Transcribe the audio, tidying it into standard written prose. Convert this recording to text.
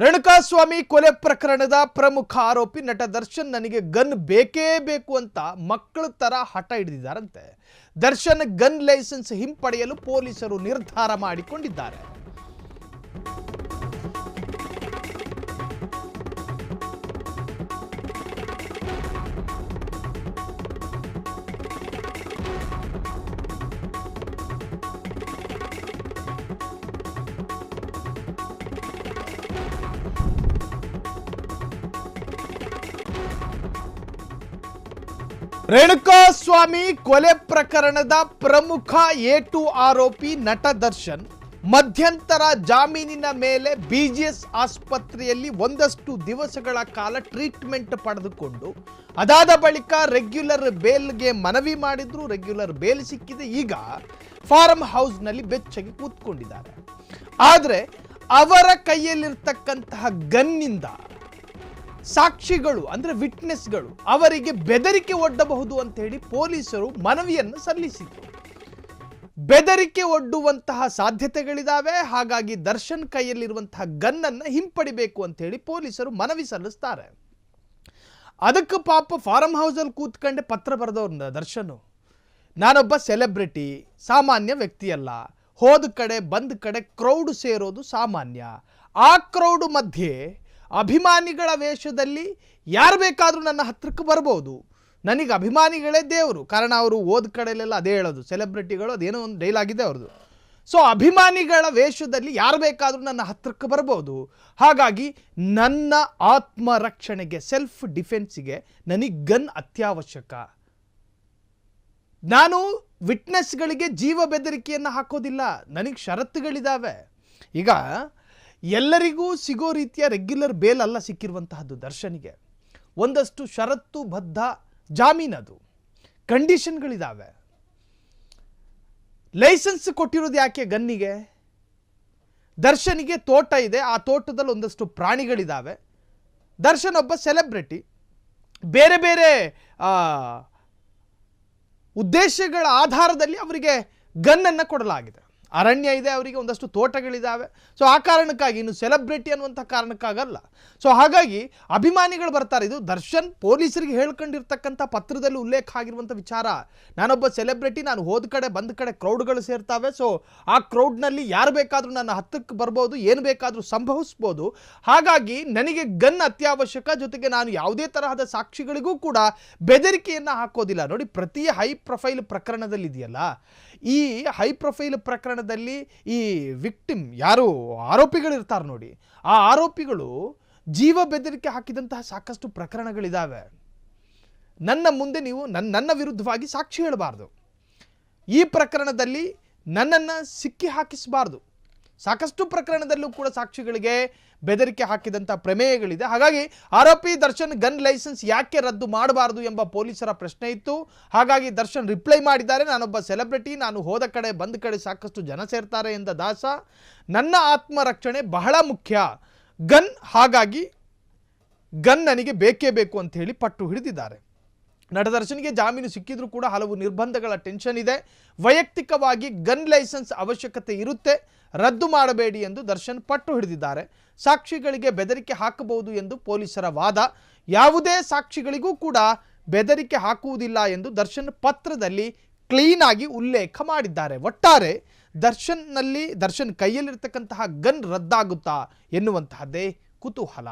ರೇಣುಕಾಸ್ವಾಮಿ ಕೊಲೆ ಪ್ರಕರಣದ ಪ್ರಮುಖ ಆರೋಪಿ ನಟ ದರ್ಶನ್ ನನಗೆ ಗನ್ ಬೇಕೇ ಬೇಕು ಅಂತ ಮಕ್ಕಳ ತರ ಹಠ ಹಿಡಿದಿದ್ದಾರಂತೆ. ದರ್ಶನ್ ಗನ್ ಲೈಸೆನ್ಸ್ ಹಿಂಪಡೆಯಲು ಪೊಲೀಸರು ನಿರ್ಧಾರ ಮಾಡಿಕೊಂಡಿದ್ದಾರೆ. ರೇಣುಕಾಸ್ವಾಮಿ ಕೊಲೆ ಪ್ರಕರಣದ ಪ್ರಮುಖ ಎ2 ಆರೋಪಿ ನಟ ದರ್ಶನ್ ಮಧ್ಯಂತರ ಜಾಮೀನಿನ ಮೇಲೆ ಬಿಜಿಎಸ್ ಆಸ್ಪತ್ರೆಯಲ್ಲಿ ಒಂದಷ್ಟು ದಿವಸಗಳ ಕಾಲ ಟ್ರೀಟ್ಮೆಂಟ್ ಪಡೆದುಕೊಂಡು ಅದಾದ ಬಳಿಕ ರೆಗ್ಯುಲರ್ ಬೇಲ್ಗೆ ಮನವಿ ಮಾಡಿದ್ರು. ರೆಗ್ಯುಲರ್ ಬೇಲ್ ಸಿಕ್ಕಿದೆ. ಈಗ ಫಾರ್ಮ್ ಹೌಸ್ನಲ್ಲಿ ಬೆಚ್ಚಗೆ ಕೂತ್ಕೊಂಡಿದ್ದಾರೆ. ಆದರೆ ಅವರ ಕೈಯಲ್ಲಿರ್ತಕ್ಕಂತಹ ಗನ್ನಿಂದ ಸಾಕ್ಷಿಗಳು ಅಂದ್ರೆ ವಿಟ್ನೆಸ್ಗಳು ಅವರಿಗೆ ಬೆದರಿಕೆ ಒಡ್ಡಬಹುದು ಅಂತ ಹೇಳಿ ಪೊಲೀಸರು ಮನವಿಯನ್ನು ಸಲ್ಲಿಸಿದರು. ಬೆದರಿಕೆ ಒಡ್ಡುವಂತಹ ಸಾಧ್ಯತೆಗಳಿದಾವೆ. ಹಾಗಾಗಿ ದರ್ಶನ್ ಕೈಯಲ್ಲಿರುವಂತಹ ಗನ್ನನ್ನು ಹಿಂಪಡಿಬೇಕು ಅಂತ ಹೇಳಿ ಪೊಲೀಸರು ಮನವಿ ಸಲ್ಲಿಸ್ತಾರೆ. ಅದಕ್ಕೆ ಪಾಪ ಫಾರ್ಮ್ ಹೌಸಲ್ಲಿ ಕೂತ್ಕೊಂಡೆ ಪತ್ರ ಬರೆದವ್ರ ದರ್ಶನ್, ನಾನೊಬ್ಬ ಸೆಲೆಬ್ರಿಟಿ, ಸಾಮಾನ್ಯ ವ್ಯಕ್ತಿಯಲ್ಲ. ಹೋದ ಕಡೆ ಬಂದ ಕಡೆ ಕ್ರೌಡ್ ಸೇರೋದು ಸಾಮಾನ್ಯ. ಆ ಕ್ರೌಡ್ ಮಧ್ಯೆ ಅಭಿಮಾನಿಗಳ ವೇಷದಲ್ಲಿ ಯಾರು ಬೇಕಾದರೂ ನನ್ನ ಹತ್ರಕ್ಕೆ ಬರ್ಬೋದು. ನನಗೆ ಅಭಿಮಾನಿಗಳೇ ದೇವರು. ಕಾರಣ ಅವರು ಓದ್ ಕಡೆಯಲ್ಲೆಲ್ಲ ಅದೇ ಹೇಳೋದು, ಸೆಲೆಬ್ರಿಟಿಗಳು ಅದೇನೋ ಒಂದು ಡೈಲಾಗ್ ಇದೆ ಅವ್ರದ್ದು. ಸೊ ಅಭಿಮಾನಿಗಳ ವೇಷದಲ್ಲಿ ಯಾರು ಬೇಕಾದರೂ ನನ್ನ ಹತ್ರಕ್ಕೆ ಬರ್ಬೋದು. ಹಾಗಾಗಿ ನನ್ನ ಆತ್ಮರಕ್ಷಣೆಗೆ, ಸೆಲ್ಫ್ ಡಿಫೆನ್ಸಿಗೆ ನನಗೆ ಗನ್ ಅತ್ಯವಶ್ಯಕ. ನಾನು ವಿಟ್ನೆಸ್ಗಳಿಗೆ ಜೀವ ಬೆದರಿಕೆಯನ್ನು ಹಾಕೋದಿಲ್ಲ. ನನಗೆ ಷರತ್ತುಗಳಿದ್ದಾವೆ. ಈಗ ಎಲ್ಲರಿಗೂ ಸಿಗೋ ರೀತಿಯ ರೆಗ್ಯುಲರ್ ಬೇಲ್ ಅಲ್ಲ ಸಿಕ್ಕಿರುವಂತಹದ್ದು. ದರ್ಶನ್ಗೆ ಒಂದಷ್ಟು ಷರತ್ತು ಬದ್ಧ ಜಾಮೀನದು, ಕಂಡೀಷನ್ಗಳಿದ್ದಾವೆ. ಲೈಸೆನ್ಸ್ ಕೊಟ್ಟಿರೋದು ಯಾಕೆ ಗನ್ನಿಗೆ? ದರ್ಶನ್ಗೆ ತೋಟ ಇದೆ. ಆ ತೋಟದಲ್ಲಿ ಒಂದಷ್ಟು ಪ್ರಾಣಿಗಳಿದ್ದಾವೆ. ದರ್ಶನ್ ಒಬ್ಬ ಸೆಲೆಬ್ರಿಟಿ. ಬೇರೆ ಬೇರೆ ಉದ್ದೇಶಗಳ ಆಧಾರದಲ್ಲಿ ಅವರಿಗೆ ಗನ್ನನ್ನು ಕೊಡಲಾಗಿದೆ. ಅರಣ್ಯ ಇದೆ, ಅವರಿಗೆ ಒಂದಷ್ಟು ತೋಟಗಳಿದ್ದಾವೆ. ಸೊ ಆ ಕಾರಣಕ್ಕಾಗಿ, ಇನ್ನು ಸೆಲೆಬ್ರಿಟಿ ಅನ್ನುವಂಥ ಕಾರಣಕ್ಕಾಗಲ್ಲ. ಸೊ ಹಾಗಾಗಿ ಅಭಿಮಾನಿಗಳು ಬರ್ತಾರೆ. ಇದು ದರ್ಶನ್ ಪೊಲೀಸರಿಗೆ ಹೇಳ್ಕೊಂಡಿರ್ತಕ್ಕಂಥ ಪತ್ರದಲ್ಲಿ ಉಲ್ಲೇಖ ಆಗಿರುವಂಥ ವಿಚಾರ. ನಾನೊಬ್ಬ ಸೆಲೆಬ್ರಿಟಿ, ನಾನು ಹೋದ ಕಡೆ ಬಂದ ಕಡೆ ಕ್ರೌಡ್ಗಳು ಸೇರ್ತಾವೆ. ಸೊ ಆ ಕ್ರೌಡ್ನಲ್ಲಿ ಯಾರು ಬೇಕಾದರೂ ನನ್ನ ಹತ್ತಕ್ಕೆ ಬರ್ಬೋದು, ಏನು ಬೇಕಾದರೂ ಸಂಭವಿಸ್ಬೋದು. ಹಾಗಾಗಿ ನನಗೆ ಗನ್ ಅತ್ಯವಶ್ಯಕ. ಜೊತೆಗೆ ನಾನು ಯಾವುದೇ ತರಹದ ಸಾಕ್ಷಿಗಳಿಗೂ ಕೂಡ ಬೆದರಿಕೆಯನ್ನು ಹಾಕೋದಿಲ್ಲ. ನೋಡಿ, ಪ್ರತಿ ಹೈ ಪ್ರೊಫೈಲ್ ಪ್ರಕರಣದಲ್ಲಿ ಇದೆಯಲ್ಲ, ಈ ಹೈ ಪ್ರೊಫೈಲ್ ಪ್ರಕರಣದಲ್ಲಿ ಈ ವಿಕ್ಟಿಮ್ ಯಾರು ಆರೋಪಿಗಳಿರ್ತಾರೆ ನೋಡಿ, ಆ ಆರೋಪಿಗಳು ಜೀವ ಬೆದರಿಕೆ ಹಾಕಿದಂತಹ ಸಾಕಷ್ಟು ಪ್ರಕರಣಗಳಿದ್ದಾವೆ. ನನ್ನ ಮುಂದೆ ನೀವು ನನ್ನ ವಿರುದ್ಧವಾಗಿ ಸಾಕ್ಷಿ ಹೇಳಬಾರ್ದು, ಈ ಪ್ರಕರಣದಲ್ಲಿ ನನ್ನನ್ನು ಸಿಕ್ಕಿ ಹಾಕಿಸಬಾರ್ದು. ಸಾಕಷ್ಟು ಪ್ರಕರಣದಲ್ಲೂ ಕೂಡ ಸಾಕ್ಷಿಗಳಿಗೆ ಬೆದರಿಕೆ ಹಾಕಿದಂಥ ಪ್ರಮೇಯಗಳಿದೆ. ಹಾಗಾಗಿ ಆರೋಪಿ ದರ್ಶನ್ ಗನ್ ಲೈಸೆನ್ಸ್ ಯಾಕೆ ರದ್ದು ಮಾಡಬಾರ್ದು ಎಂಬ ಪೊಲೀಸರ ಪ್ರಶ್ನೆ ಇತ್ತು. ಹಾಗಾಗಿ ದರ್ಶನ್ ರಿಪ್ಲೈ ಮಾಡಿದ್ದಾರೆ, ನಾನೊಬ್ಬ ಸೆಲೆಬ್ರಿಟಿ, ನಾನು ಹೋದ ಕಡೆ ಬಂದ ಕಡೆ ಸಾಕಷ್ಟು ಜನ ಸೇರ್ತಾರೆ ಎಂದ ದಾಸ. ನನ್ನ ಆತ್ಮರಕ್ಷಣೆ ಬಹಳ ಮುಖ್ಯ, ಗನ್, ಹಾಗಾಗಿ ಗನ್ ನನಗೆ ಬೇಕೇ ಬೇಕು ಅಂತ ಹೇಳಿ ಪಟ್ಟು ಹಿಡಿದಿದ್ದಾರೆ. ನಟ ದರ್ಶನ್ಗೆ ಜಾಮೀನು ಸಿಕ್ಕಿದ್ರೂ ಕೂಡ ಹಲವು ನಿರ್ಬಂಧಗಳ ಟೆನ್ಷನ್ ಇದೆ. ವೈಯಕ್ತಿಕವಾಗಿ ಗನ್ ಲೈಸೆನ್ಸ್ ಅವಶ್ಯಕತೆ ಇರುತ್ತೆ, ರದ್ದು ಮಾಡಬೇಡಿ ಎಂದು ದರ್ಶನ್ ಪಟ್ಟು ಹಿಡಿದಿದ್ದಾರೆ. ಸಾಕ್ಷಿಗಳಿಗೆ ಬೆದರಿಕೆ ಹಾಕಬಹುದು ಎಂದು ಪೊಲೀಸರ ವಾದ. ಯಾವುದೇ ಸಾಕ್ಷಿಗಳಿಗೂ ಕೂಡ ಬೆದರಿಕೆ ಹಾಕುವುದಿಲ್ಲ ಎಂದು ದರ್ಶನ್ ಪತ್ರದಲ್ಲಿ ಕ್ಲೀನ್ ಆಗಿ ಉಲ್ಲೇಖ ಮಾಡಿದ್ದಾರೆ. ಒಟ್ಟಾರೆ ದರ್ಶನ್ ಕೈಯಲ್ಲಿರ್ತಕ್ಕಂತಹ ಗನ್ ರದ್ದಾಗುತ್ತಾ ಎನ್ನುವಂತಹದ್ದೇ ಕುತೂಹಲ.